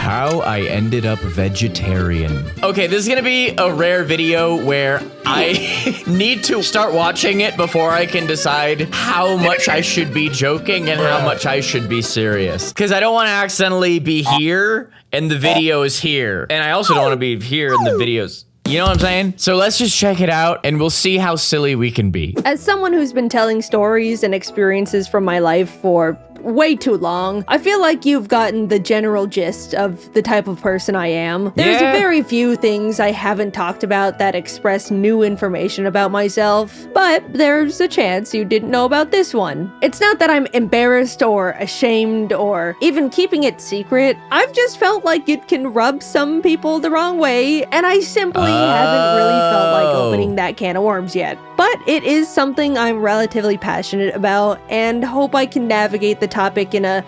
How I ended up vegetarian. Okay, this is gonna be a rare video where I need to start watching it before I can decide how much I should be joking and how much I should be serious. Because I don't want to accidentally be here and the video is here. And I also don't want to be here and the video's... You know what I'm saying? So let's just check it out and we'll see how silly we can be. As someone who's been telling stories and experiences from my life for way too long, I feel like you've gotten the general gist of the type of person I am. There's very few things I haven't talked about that express new information about myself, but there's a chance you didn't know about this one. It's not that I'm embarrassed or ashamed or even keeping it secret. I've just felt like it can rub some people the wrong way, and I simply haven't really felt like opening that can of worms yet. But it is something I'm relatively passionate about and hope I can navigate the topic in a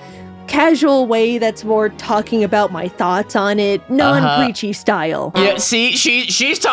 casual way that's more talking about my thoughts on it, non-preachy style. Yeah, see, she's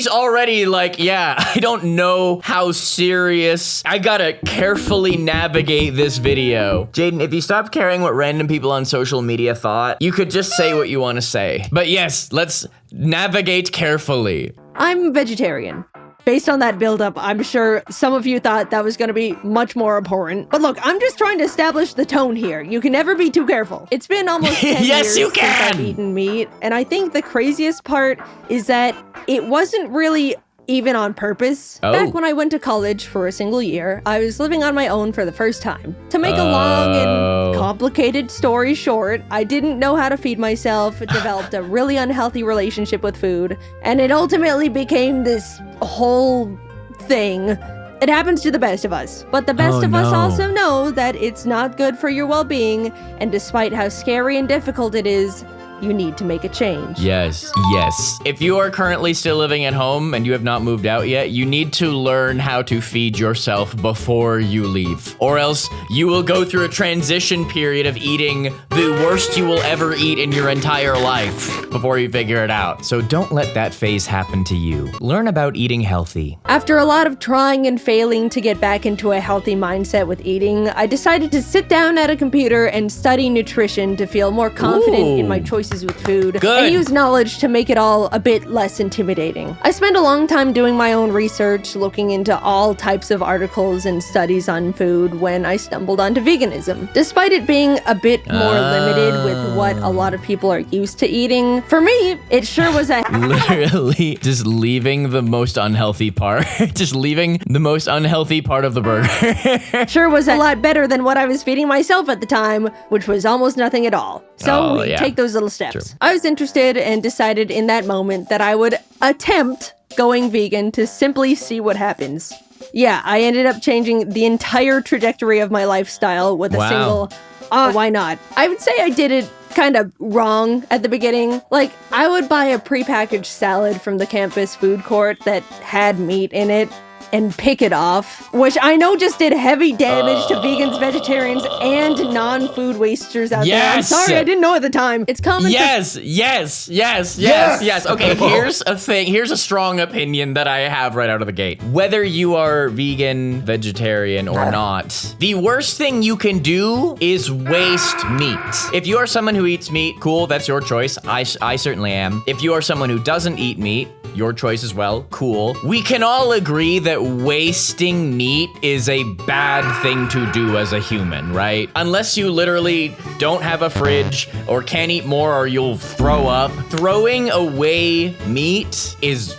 already like, yeah, I don't know how serious. I gotta carefully navigate this video. Jaiden, if you stopped caring what random people on social media thought, you could just say what you want to say. But yes, let's navigate carefully. I'm vegetarian. Based on that buildup, I'm sure some of you thought that was going to be much more important. But look, I'm just trying to establish the tone here. You can never be too careful. It's been almost 10 yes, years you can! since I've eaten meat, and I think the craziest part is that it wasn't really even on purpose. Back when I went to college for a single year, I was living on my own for the first time. To make a long and complicated story short, I didn't know how to feed myself, developed a really unhealthy relationship with food, and it ultimately became this whole thing. It happens to the best of us, but the best of us also know that it's not good for your well-being, and despite how scary and difficult it is, you need to make a change. Yes, yes. If you are currently still living at home and you have not moved out yet, you need to learn how to feed yourself before you leave. Or else you will go through a transition period of eating the worst you will ever eat in your entire life before you figure it out. So don't let that phase happen to you. Learn about eating healthy. After a lot of trying and failing to get back into a healthy mindset with eating, I decided to sit down at a computer and study nutrition to feel more confident in my choices with food and use knowledge to make it all a bit less intimidating. I spent a long time doing my own research, looking into all types of articles and studies on food when I stumbled onto veganism. Despite it being a bit more limited with what a lot of people are used to eating, for me, it sure was a literally just leaving the most unhealthy part. Just leaving the most unhealthy part of the burger. Sure was a lot better than what I was feeding myself at the time, which was almost nothing at all. So take those little steps. True. I was interested and decided in that moment that I would attempt going vegan to simply see what happens. Yeah, I ended up changing the entire trajectory of my lifestyle with a single, why not? I would say I did it kind of wrong at the beginning. Like, I would buy a prepackaged salad from the campus food court that had meat in it and pick it off, which I know just did heavy damage to vegans, vegetarians, and non-food wasters out there. I'm sorry, I didn't know at the time. It's common. Yes. Okay, here's a thing. Here's a strong opinion that I have right out of the gate. Whether you are vegan, vegetarian, or not, the worst thing you can do is waste meat. If you are someone who eats meat, cool, that's your choice. I certainly am. If you are someone who doesn't eat meat, your choice as well, cool. We can all agree that wasting meat is a bad thing to do as a human, right? Unless you literally don't have a fridge or can't eat more or you'll throw up. Throwing away meat is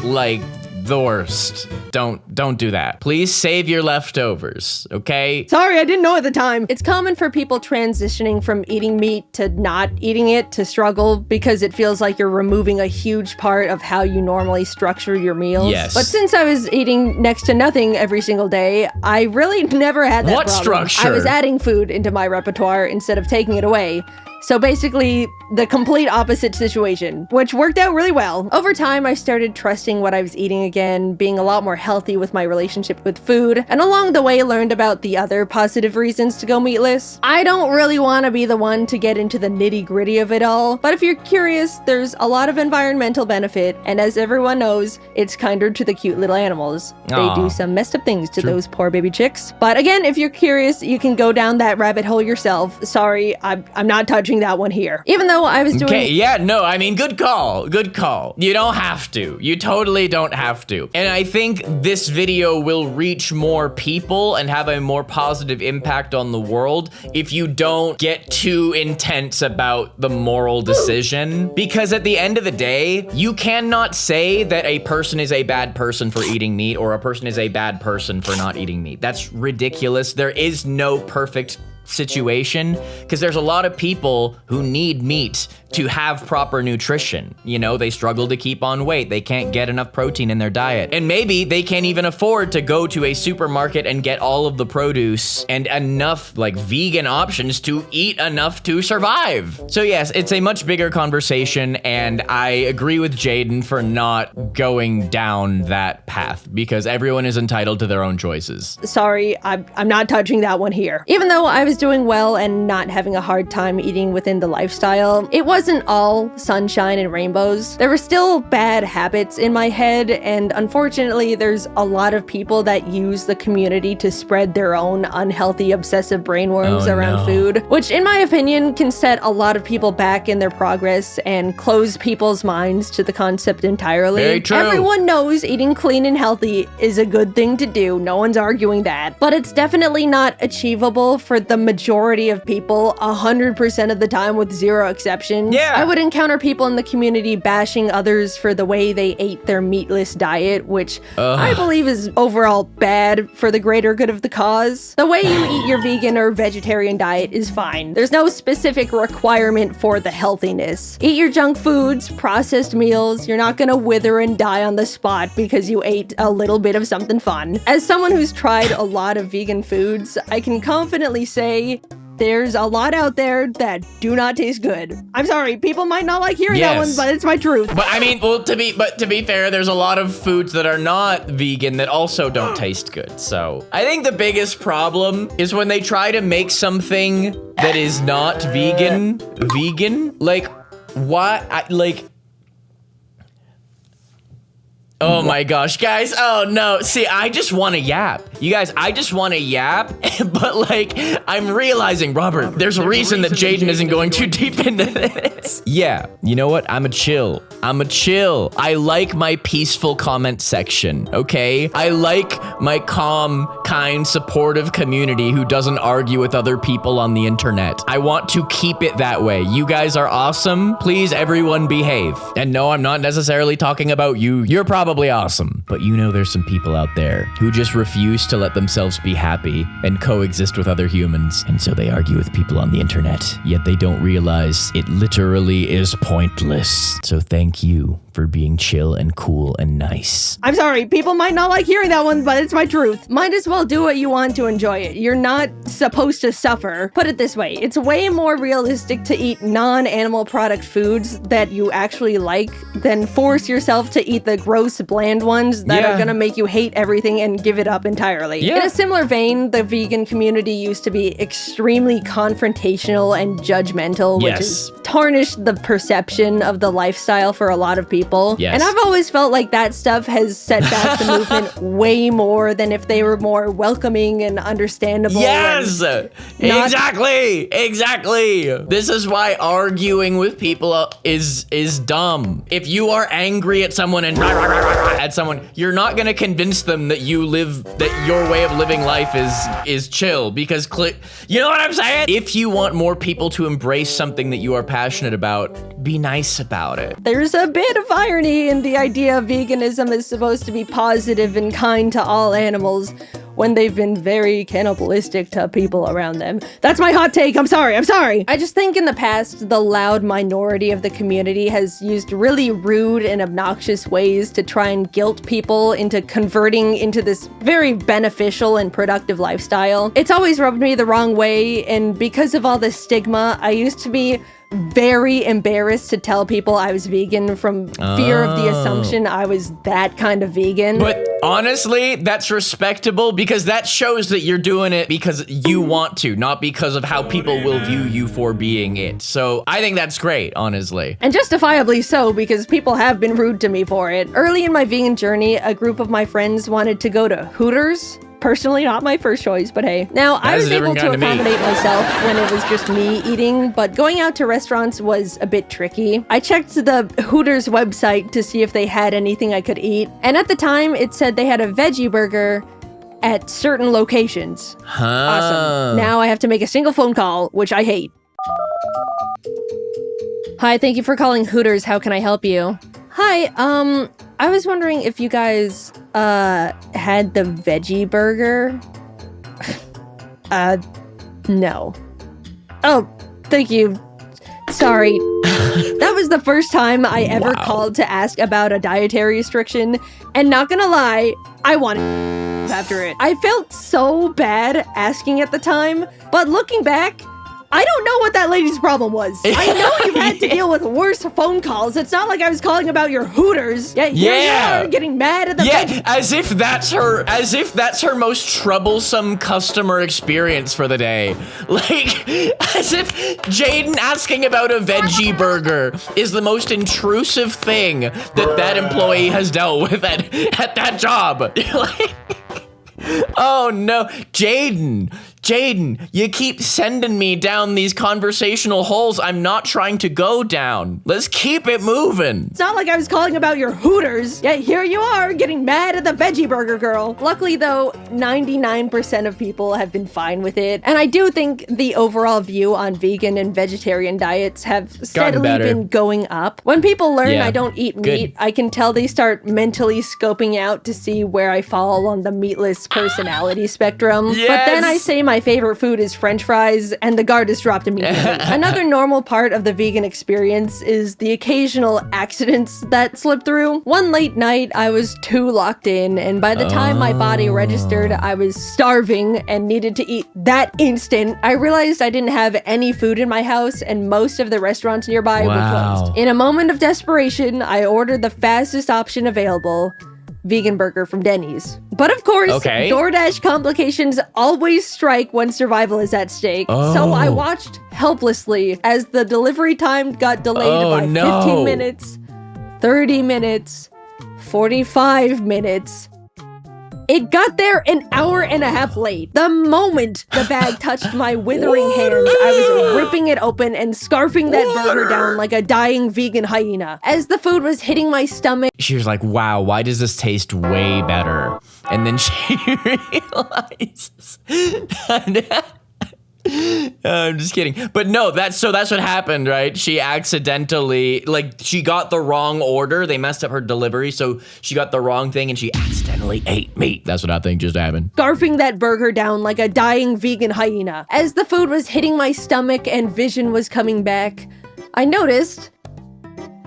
like the worst. Don't do that. Please save your leftovers, okay? Sorry, I didn't know at the time. It's common for people transitioning from eating meat to not eating it to struggle because it feels like you're removing a huge part of how you normally structure your meals. Yes. But since I was eating next to nothing every single day, I really never had that problem. Structure? I was adding food into my repertoire instead of taking it away. So basically, the complete opposite situation, which worked out really well. Over time, I started trusting what I was eating again, being a lot more healthy with my relationship with food, and along the way learned about the other positive reasons to go meatless. I don't really want to be the one to get into the nitty-gritty of it all, but if you're curious, there's a lot of environmental benefit, and as everyone knows, it's kinder to the cute little animals. They do some messed up things to those poor baby chicks. But again, if you're curious, you can go down that rabbit hole yourself. Sorry, I'm not touching touching that one here. Even though I was doing... Okay, yeah, no, I mean, good call. Good call. You don't have to. You totally don't have to. And I think this video will reach more people and have a more positive impact on the world if you don't get too intense about the moral decision. Because at the end of the day, you cannot say that a person is a bad person for eating meat or a person is a bad person for not eating meat. That's ridiculous. There is no perfect situation because there's a lot of people who need meat to have proper nutrition. You know, they struggle to keep on weight. They can't get enough protein in their diet. And maybe they can't even afford to go to a supermarket and get all of the produce and enough like vegan options to eat enough to survive. So yes, it's a much bigger conversation and I agree with Jaiden for not going down that path because everyone is entitled to their own choices. Sorry, I'm not touching that one here. Even though I was doing well and not having a hard time eating within the lifestyle, it wasn't all sunshine and rainbows. There were still bad habits in my head, and unfortunately, there's a lot of people that use the community to spread their own unhealthy, obsessive brainworms around food, which in my opinion can set a lot of people back in their progress and close people's minds to the concept entirely. Very true. Everyone knows eating clean and healthy is a good thing to do. No one's arguing that, but it's definitely not achievable for the majority of people 100% of the time with zero exceptions. Yeah. I would encounter people in the community bashing others for the way they ate their meatless diet, which I believe is overall bad for the greater good of the cause. The way you eat your vegan or vegetarian diet is fine. There's no specific requirement for the healthiness. Eat your junk foods, processed meals. You're not gonna wither and die on the spot because you ate a little bit of something fun. As someone who's tried a lot of vegan foods, I can confidently say there's a lot out there that do not taste good. I'm sorry, people might not like hearing that one, but it's my truth. But I mean, well, to be fair, there's a lot of foods that are not vegan that also don't taste good. So I think the biggest problem is when they try to make something that is not vegan. Like, what? Oh my gosh, guys. Oh no. See, I just want to yap. You guys, I just want to yap, but like, I'm realizing, Robert, there's a reason that Jaiden isn't going too deep into this. Yeah, you know what? I'm a chill. I like my peaceful comment section, okay? I like my calm, kind, supportive community who doesn't argue with other people on the internet. I want to keep it that way. You guys are awesome. Please, everyone behave. And no, I'm not necessarily talking about you. You're probably awesome. But you know there's some people out there who just refuse to let themselves be happy and coexist with other humans. And so they argue with people on the internet, yet they don't realize it literally is pointless. So thank you for being chill and cool and nice. I'm sorry, people might not like hearing that one, but it's my truth. Might as well do what you want to enjoy it. You're not supposed to suffer. Put it this way, it's way more realistic to eat non-animal product foods that you actually like than force yourself to eat the gross, bland ones that are gonna make you hate everything and give it up entirely. In a similar vein, the vegan community used to be extremely confrontational and judgmental, which has tarnished the perception of the lifestyle for a lot of people. And I've always felt like that stuff has set back the movement way more than if they were more welcoming and understandable. Exactly. This is why arguing with people is dumb. If you are angry at someone and at someone, you're not gonna convince them that that your way of living life is chill, because you know what I'm saying? If you want more people to embrace something that you are passionate about, be nice about it. There's a bit of irony in the idea veganism is supposed to be positive and kind to all animals when they've been very cannibalistic to people around them. That's my hot take. I'm sorry. I just think in the past, the loud minority of the community has used really rude and obnoxious ways to try and guilt people into converting into this very beneficial and productive lifestyle. It's always rubbed me the wrong way, and because of all the stigma, I used to be very embarrassed to tell people I was vegan from fear of the assumption I was that kind of vegan. But honestly, that's respectable because that shows that you're doing it because you want to, not because of how people will view you for being it. So I think that's great, honestly. And justifiably so, because people have been rude to me for it. Early in my vegan journey, a group of my friends wanted to go to Hooters. personally not my first choice, but hey. Now, I That's was a able different to kind of meat. accommodate myself when it was just me eating, but going out to restaurants was a bit tricky. I checked the Hooters website to see if they had anything I could eat, and at the time, it said they had a veggie burger at certain locations. Huh. Awesome. Now I have to make a single phone call, which I hate. Hi, thank you for calling Hooters. How can I help you? Hi, I was wondering if you guys, had the veggie burger? No. Oh, thank you. Sorry. That was the first time I ever called to ask about a dietary restriction, and not gonna lie, I wanted after it. I felt so bad asking at the time, but looking back, I don't know what that lady's problem was. I know you've had to deal with worse phone calls. It's not like I was calling about your Hooters. Yeah, here you are getting mad at the veggie. As if that's her most troublesome customer experience for the day. Like, as if Jaiden asking about a veggie burger is the most intrusive thing that employee has dealt with at that job. Like, oh no, Jaiden, you keep sending me down these conversational holes I'm not trying to go down. Let's keep it moving. It's not like I was calling about your Hooters. Yeah, here you are getting mad at the veggie burger girl. Luckily though, 99% of people have been fine with it. And I do think the overall view on vegan and vegetarian diets have steadily been going up. When people learn I don't eat meat, I can tell they start mentally scoping out to see where I fall on the meatless personality spectrum. But then I say my favorite food is French fries, and the guard is dropped immediately. Another normal part of the vegan experience is the occasional accidents that slip through. One late night, I was too locked in, and by the time my body registered I was starving and needed to eat that instant, I realized I didn't have any food in my house, and most of the restaurants nearby were closed. In a moment of desperation, I ordered the fastest option available, vegan burger from Denny's. But of course, DoorDash complications always strike when survival is at stake. So I watched helplessly as the delivery time got delayed by 15 minutes, 30 minutes, 45 minutes. It got there an hour and a half late. The moment the bag touched my withering hands, I was ripping it open and scarfing that burger down like a dying vegan hyena. As the food was hitting my stomach, she was like, wow, why does this taste way better? And then she realizes I'm just kidding. But no, that's what happened, right? She accidentally, she got the wrong order. They messed up her delivery, so she got the wrong thing and she accidentally ate meat. That's what I think just happened. Scarfing that burger down like a dying vegan hyena. As the food was hitting my stomach and vision was coming back, I noticed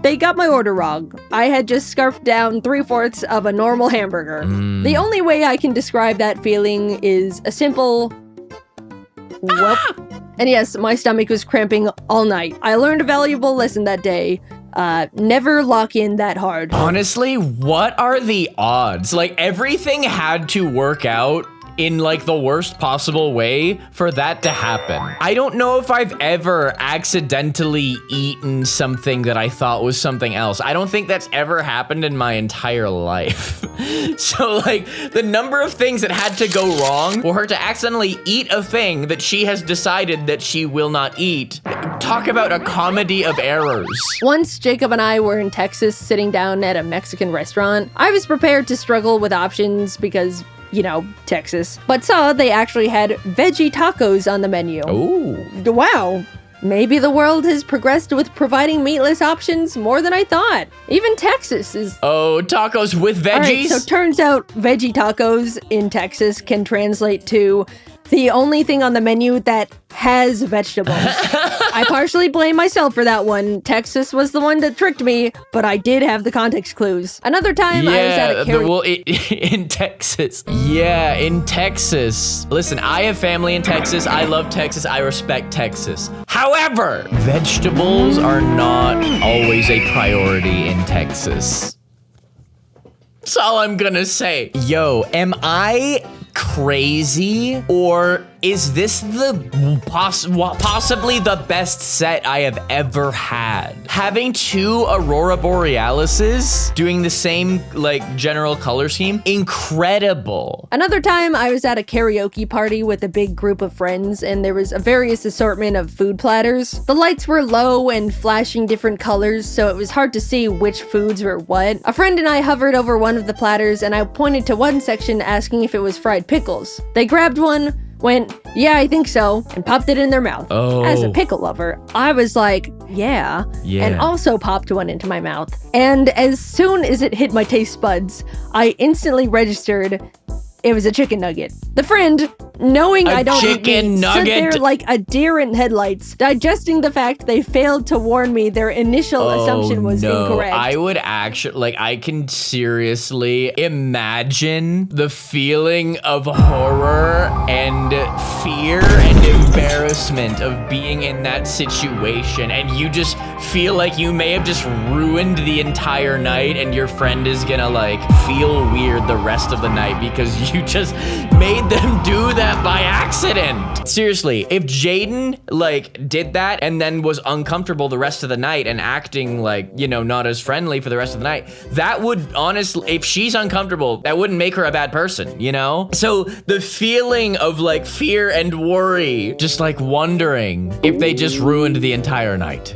they got my order wrong. I had just scarfed down 3/4 of a normal hamburger. The only way I can describe that feeling is a simple whoop. And yes, my stomach was cramping all night. I learned a valuable lesson that day. Never lock in that hard. Honestly, what are the odds? Like, everything had to work out in the worst possible way for that to happen. I don't know if I've ever accidentally eaten something that I thought was something else. I don't think that's ever happened in my entire life. So the number of things that had to go wrong for her to accidentally eat a thing that she has decided that she will not eat. Talk about a comedy of errors. Once Jacob and I were in Texas sitting down at a Mexican restaurant, I was prepared to struggle with options because, Texas, but saw they actually had veggie tacos on the menu. Ooh. Wow. Maybe the world has progressed with providing meatless options more than I thought. Even Texas is... Oh, tacos with veggies? Alright, so turns out veggie tacos in Texas can translate to the only thing on the menu that has vegetables. I partially blame myself for that one. Texas was the one that tricked me, but I did have the context clues. Another time I was at a karaoke... in Texas. Yeah, in Texas. Listen, I have family in Texas. I love Texas. I respect Texas. However, vegetables are not always a priority in Texas. That's all I'm gonna say. Yo, am I crazy or is this the possibly the best set I have ever had? Having two Aurora Borealises doing the same like general color scheme, incredible. Another time I was at a karaoke party with a big group of friends and there was a various assortment of food platters. The lights were low and flashing different colors, so it was hard to see which foods were what. A friend and I hovered over one of the platters and I pointed to one section asking if it was fried pickles. They grabbed one, went, "Yeah, I think so," and popped it in their mouth. Oh. As a pickle lover, I was like, yeah, and also popped one into my mouth. And as soon as it hit my taste buds, I instantly registered it was a chicken nugget. The friend, knowing I don't eat meat, stood there like a deer in headlights, digesting the fact they failed to warn me their initial assumption was incorrect. I would actually, like, I can seriously imagine the feeling of horror and fear and embarrassment of being in that situation, and you just feel like you may have just ruined the entire night, and your friend is gonna like feel weird the rest of the night because you just made them do that by accident. Seriously, if Jaiden like did that and then was uncomfortable the rest of the night and acting like, you know, not as friendly for the rest of the night, that would honestly, if she's uncomfortable, that wouldn't make her a bad person, you know? So the feeling of like fear and worry, just like wondering if they just ruined the entire night.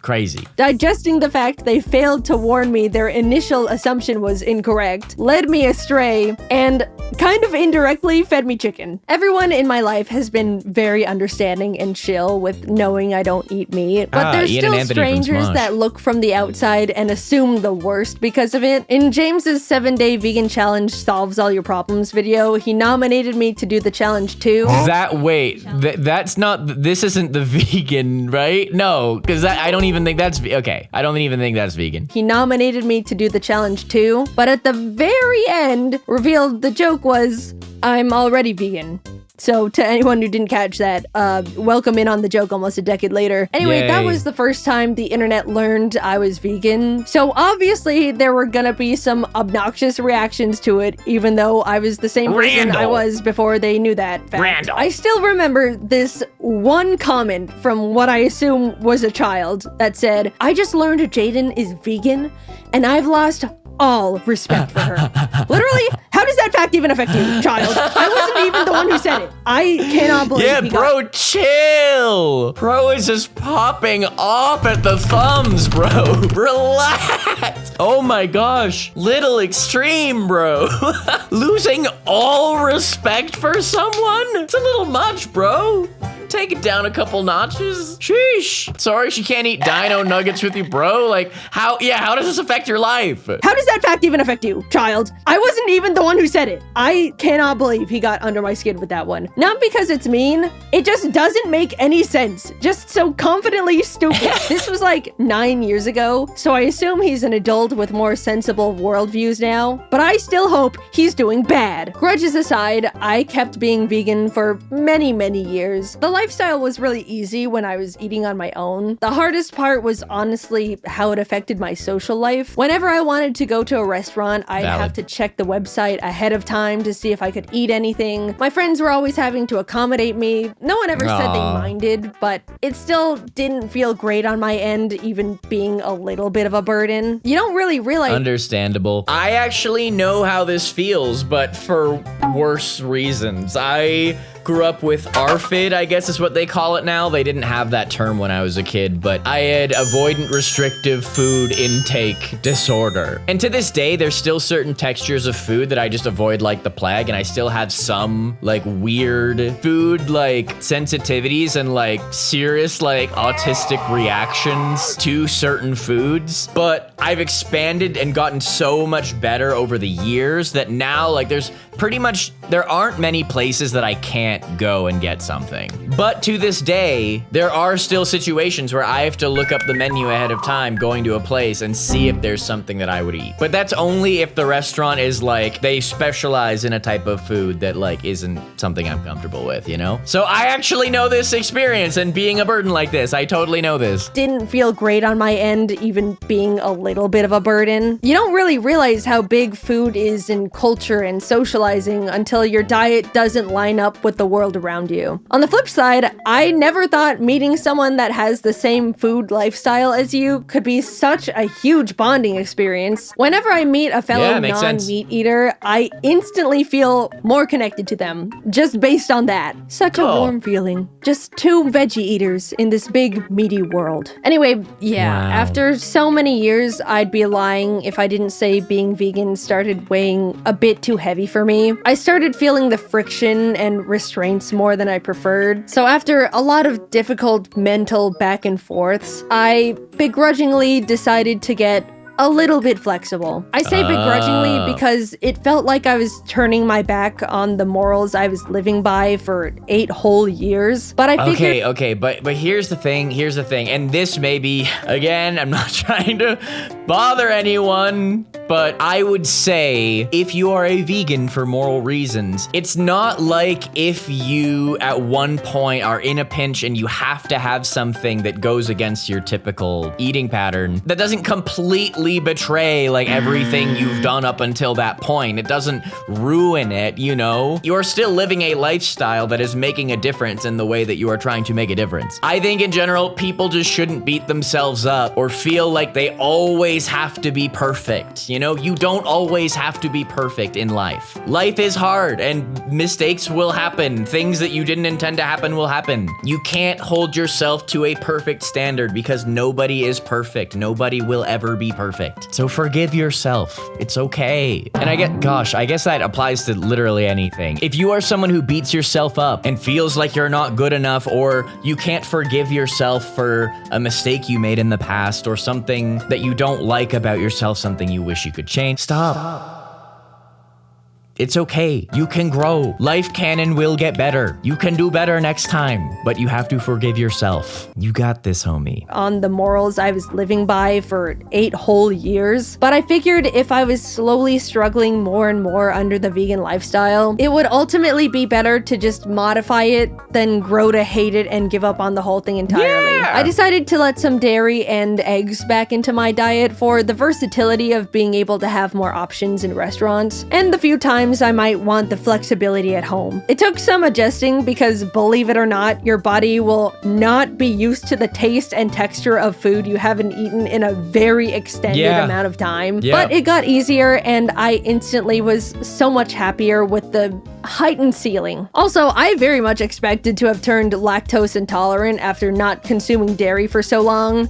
Crazy. Digesting the fact they failed to warn me their initial assumption was incorrect led me astray and kind of indirectly fed me chicken. Everyone in my life has been very understanding and chill with knowing I don't eat meat, but there's still strangers that look from the outside and assume the worst because of it. In James's 7-day vegan challenge solves all your problems video, he nominated me to do the challenge too. That's not, this isn't the vegan, right? No, because I don't even think that's, okay, I don't even think that's vegan. He nominated me to do the challenge too, but at the very end, revealed the joke was, I'm already vegan. So to anyone who didn't catch that, welcome in on the joke almost a decade later. Anyway, that was the first time the internet learned I was vegan. So obviously there were gonna be some obnoxious reactions to it, even though I was the same person I was before they knew that fact. I still remember this one comment from what I assume was a child that said, "I just learned Jaiden is vegan and I've lost all respect for her." Literally, how does that fact even affect you, child? I wasn't even the one who said it. I cannot believe bro, chill. Bro is just popping off at the thumbs, bro. Relax. Oh my gosh. Little extreme, bro. Losing all respect for someone? It's a little much, bro. Take it down a couple notches. Sheesh. Sorry she can't eat dino nuggets with you, bro. Like, how does this affect your life? How does that fact even affect you, child? I wasn't even the one who said it. I cannot believe he got under my skin with that one. Not because it's mean, it just doesn't make any sense. Just so confidently stupid. This was like 9 years ago, so I assume he's an adult with more sensible worldviews now, but I still hope he's doing bad. Grudges aside, I kept being vegan for many, many years. The lifestyle was really easy when I was eating on my own. The hardest part was honestly how it affected my social life. Whenever I wanted to go to a restaurant, I'd have to check the website ahead of time to see if I could eat anything. My friends were always having to accommodate me. No one ever said they minded, but it still didn't feel great on my end, even being a little bit of a burden. You don't really realize— Understandable. I actually know how this feels, but for worse reasons. I grew up with ARFID, I guess is what they call it now. They didn't have that term when I was a kid, but I had avoidant restrictive food intake disorder. And to this day, there's still certain textures of food that I just avoid like the plague, and I still have some like weird food like sensitivities and like serious like autistic reactions to certain foods. But I've expanded and gotten so much better over the years that now like there aren't many places that I can't go and get something. But to this day, there are still situations where I have to look up the menu ahead of time going to a place and see if there's something that I would eat. But that's only if the restaurant is like, they specialize in a type of food that like isn't something I'm comfortable with, you know? So I actually know this experience, and being a burden like this, I totally know this. Didn't feel great on my end, even being a little bit of a burden. You don't really realize how big food is in culture and socializing demoralizing until your diet doesn't line up with the world around you. On the flip side, I never thought meeting someone that has the same food lifestyle as you could be such a huge bonding experience. Whenever I meet a fellow non-meat eater, I instantly feel more connected to them, just based on that. Such a warm feeling. Just two veggie eaters in this big, meaty world. Anyway, yeah, after so many years, I'd be lying if I didn't say being vegan started weighing a bit too heavy for me. I started feeling the friction and restraints more than I preferred. So after a lot of difficult mental back and forths, I begrudgingly decided to get a little bit flexible. I say begrudgingly because it felt like I was turning my back on the morals I was living by for 8 whole years. But I figured— Okay, but here's the thing, and this may be, again, I'm not trying to bother anyone, but I would say if you are a vegan for moral reasons, it's not like if you at one point are in a pinch and you have to have something that goes against your typical eating pattern that doesn't completely betray like everything you've done up until that point. It doesn't ruin it, you know? You're still living a lifestyle that is making a difference in the way that you are trying to make a difference. I think in general, people just shouldn't beat themselves up or feel like they always have to be perfect. You know, you don't always have to be perfect in life. Life is hard and mistakes will happen. Things that you didn't intend to happen will happen. You can't hold yourself to a perfect standard because nobody is perfect. Nobody will ever be perfect. So forgive yourself. It's okay. And I guess that applies to literally anything. If you are someone who beats yourself up and feels like you're not good enough, or you can't forgive yourself for a mistake you made in the past, or something that you don't like about yourself, something you wish you could change, stop. It's okay. You can grow. Life can and will get better. You can do better next time, but you have to forgive yourself. You got this, homie. On the morals I was living by for 8 whole years, but I figured if I was slowly struggling more and more under the vegan lifestyle, it would ultimately be better to just modify it than grow to hate it and give up on the whole thing entirely. Yeah! I decided to let some dairy and eggs back into my diet for the versatility of being able to have more options in restaurants, and the few times I might want the flexibility at home. It took some adjusting because, believe it or not, your body will not be used to the taste and texture of food you haven't eaten in a very extended amount of time. But it got easier and I instantly was so much happier with the heightened ceiling. Also, I very much expected to have turned lactose intolerant after not consuming dairy for so long.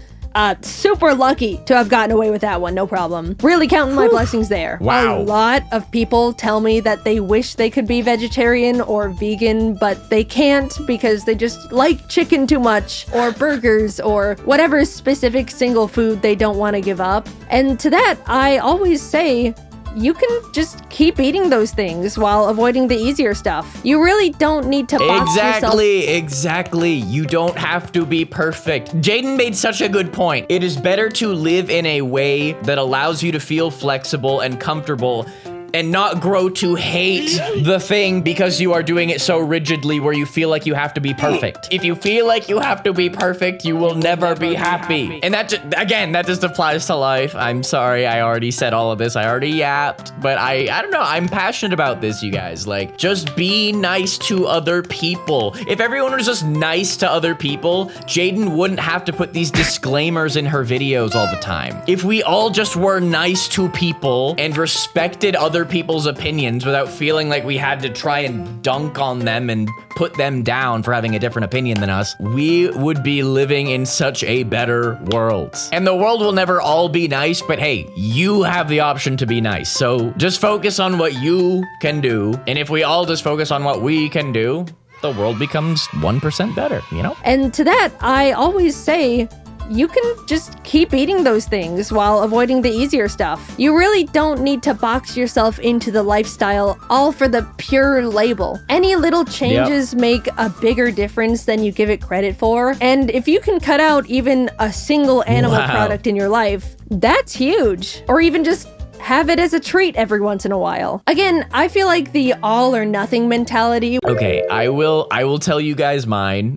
Super lucky to have gotten away with that one, no problem. Really counting my blessings there. Wow. A lot of people tell me that they wish they could be vegetarian or vegan, but they can't because they just like chicken too much, or burgers, or whatever specific single food they don't want to give up. And to that, I always say, you can just keep eating those things while avoiding the easier stuff. You really don't need to box yourself. Exactly. You don't have to be perfect. Jaiden made such a good point. It is better to live in a way that allows you to feel flexible and comfortable and not grow to hate the thing because you are doing it so rigidly where you feel like you have to be perfect. If you feel like you have to be perfect, you will never be happy. And that just applies to life. I'm sorry, I already said all of this. I already yapped, but I don't know. I'm passionate about this, you guys. Like, just be nice to other people. If everyone was just nice to other people, Jaiden wouldn't have to put these disclaimers in her videos all the time. If we all just were nice to people and respected other people's opinions without feeling like we had to try and dunk on them and put them down for having a different opinion than us, we would be living in such a better world. And the world will never all be nice, but hey, you have the option to be nice. So just focus on what you can do. And if we all just focus on what we can do, the world becomes 1% better, you know? And to that, I always say, you can just keep eating those things while avoiding the easier stuff. You really don't need to box yourself into the lifestyle all for the pure label. Any little changes make a bigger difference than you give it credit for. And if you can cut out even a single animal product in your life, that's huge. Or even just Have it as a treat every once in a while. Again, I feel like the all or nothing mentality. Okay, I will tell you guys mine.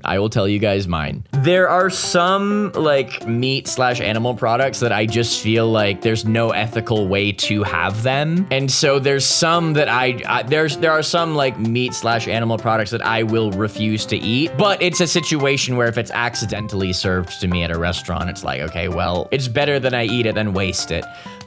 There are some like meat/animal products that I just feel like there's no ethical way to have them. And so there's some that there are some like meat/animal products that I will refuse to eat, but it's a situation where if it's accidentally served to me at a restaurant, it's like, okay, well, it's better that I eat it than waste it.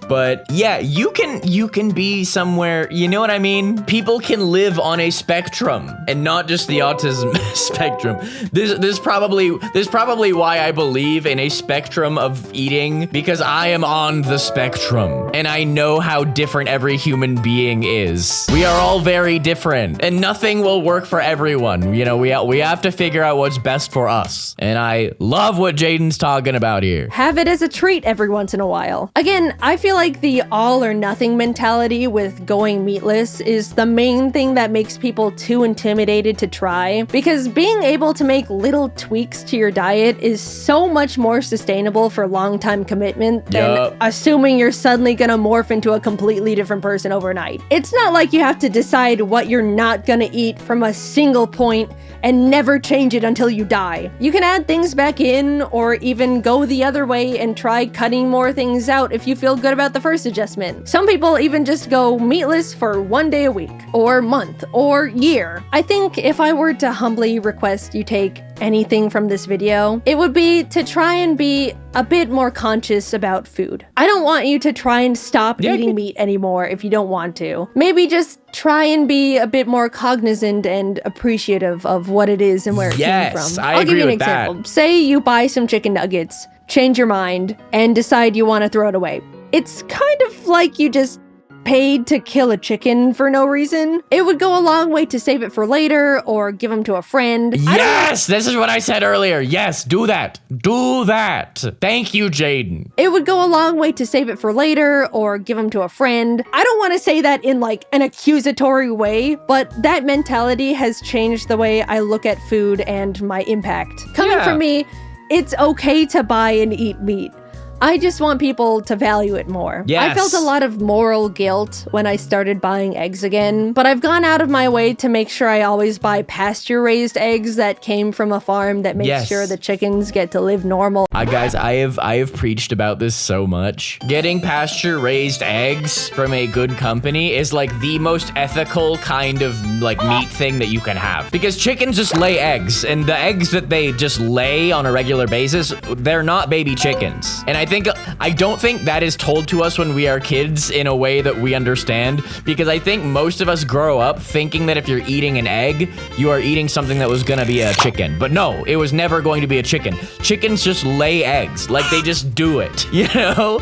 But yeah, you can be somewhere, you know what I mean? People can live on a spectrum and not just the autism spectrum. This is probably why I believe in a spectrum of eating, because I am on the spectrum and I know how different every human being is. We are all very different and nothing will work for everyone. You know, we have to figure out what's best for us. And I love what Jaiden's talking about here. Have it as a treat every once in a while. Again, I feel like the all or nothing mentality with going meatless is the main thing that makes people too intimidated to try, because being able to make little tweaks to your diet is so much more sustainable for long-time commitment than assuming you're suddenly gonna morph into a completely different person overnight. It's not like you have to decide what you're not gonna eat from a single point and never change it until you die. You can add things back in or even go the other way and try cutting more things out if you feel good about the first adjustment. Some people even just go meatless for 1 day a week or month or year. I think if I were to humbly request you take anything from this video, it would be to try and be a bit more conscious about food. I don't want you to try and stop eating meat anymore if you don't want to. Maybe just try and be a bit more cognizant and appreciative of what it is and where it came from. I'll give you an with example. that. Say you buy some chicken nuggets, change your mind, and decide you want to throw it away. It's kind of like you just paid to kill a chicken for no reason. It would go a long way to save it for later or give them to a friend. Yes, this is what I said earlier. Yes, do that. Do that. Thank you, Jaiden. It would go a long way to save it for later or give them to a friend. I don't want to say that in like an accusatory way, but that mentality has changed the way I look at food and my impact. Coming from me, it's okay to buy and eat meat. I just want people to value it more. Yes. I felt a lot of moral guilt when I started buying eggs again, but I've gone out of my way to make sure I always buy pasture-raised eggs that came from a farm that makes sure the chickens get to live normal. Guys, I have preached about this so much. Getting pasture-raised eggs from a good company is like the most ethical kind of like meat thing that you can have. Because chickens just lay eggs, and the eggs that they just lay on a regular basis, they're not baby chickens. And I don't think that is told to us when we are kids in a way that we understand, because I think most of us grow up thinking that if you're eating an egg, you are eating something that was gonna be a chicken. But no, it was never going to be a chicken. Chickens just lay eggs, like they just do it, you know?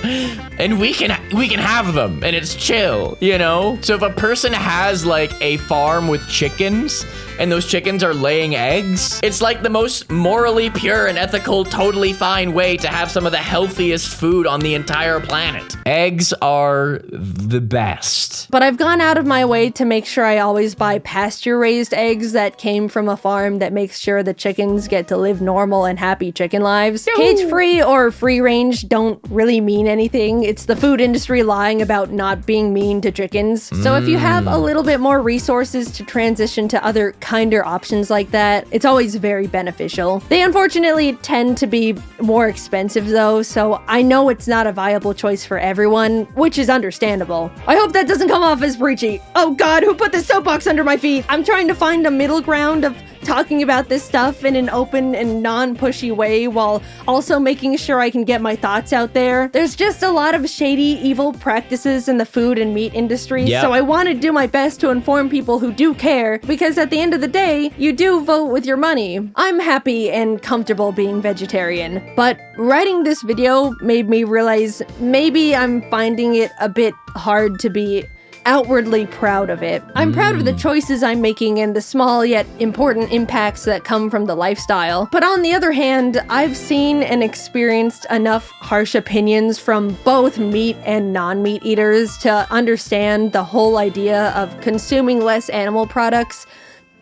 And we can have them, and it's chill, you know? So if a person has like a farm with chickens, and those chickens are laying eggs, it's like the most morally pure and ethical, totally fine way to have some of the healthiest food on the entire planet. Eggs are the best. But I've gone out of my way to make sure I always buy pasture-raised eggs that came from a farm that makes sure the chickens get to live normal and happy chicken lives. Cage-free or free-range don't really mean anything. It's the food industry lying about not being mean to chickens. So if you have a little bit more resources to transition to other kinder options like that, it's always very beneficial. They unfortunately tend to be more expensive though, so I know it's not a viable choice for everyone, which is understandable. I hope that doesn't come off as preachy. Oh God, who put the soapbox under my feet? I'm trying to find a middle ground of talking about this stuff in an open and non-pushy way while also making sure I can get my thoughts out there. There's just a lot of shady, evil practices in the food and meat industry, so I want to do my best to inform people who do care, because at the end of the day, you do vote with your money. I'm happy and comfortable being vegetarian, but writing this video made me realize maybe I'm finding it a bit hard to be outwardly proud of it. I'm proud of the choices I'm making and the small yet important impacts that come from the lifestyle. But on the other hand, I've seen and experienced enough harsh opinions from both meat and non-meat eaters to understand the whole idea of consuming less animal products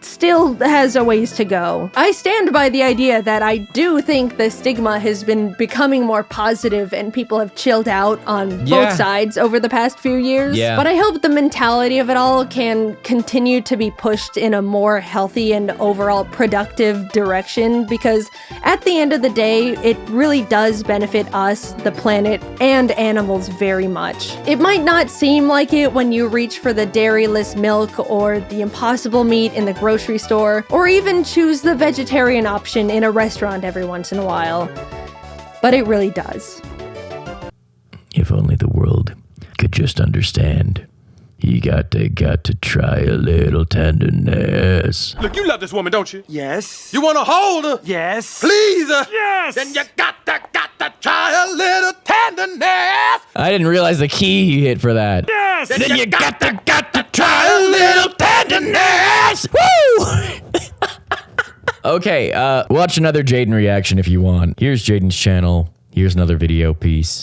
still has a ways to go. I stand by the idea that I do think the stigma has been becoming more positive and people have chilled out on both sides over the past few years. Yeah. But I hope the mentality of it all can continue to be pushed in a more healthy and overall productive direction, because at the end of the day, it really does benefit us, the planet, and animals very much. It might not seem like it when you reach for the dairy-less milk or the impossible meat in the grocery store, or even choose the vegetarian option in a restaurant every once in a while. But it really does. If only the world could just understand. You got to try a little tenderness. Look, you love this woman, don't you? Yes. You want to hold her? Yes. Please her? Yes. Then you got to try a little tenderness. I didn't realize the key you hit for that. Yes. Then you got to try a little tenderness. Woo! Okay, watch another Jaiden reaction if you want. Here's Jaiden's channel. Here's another video piece.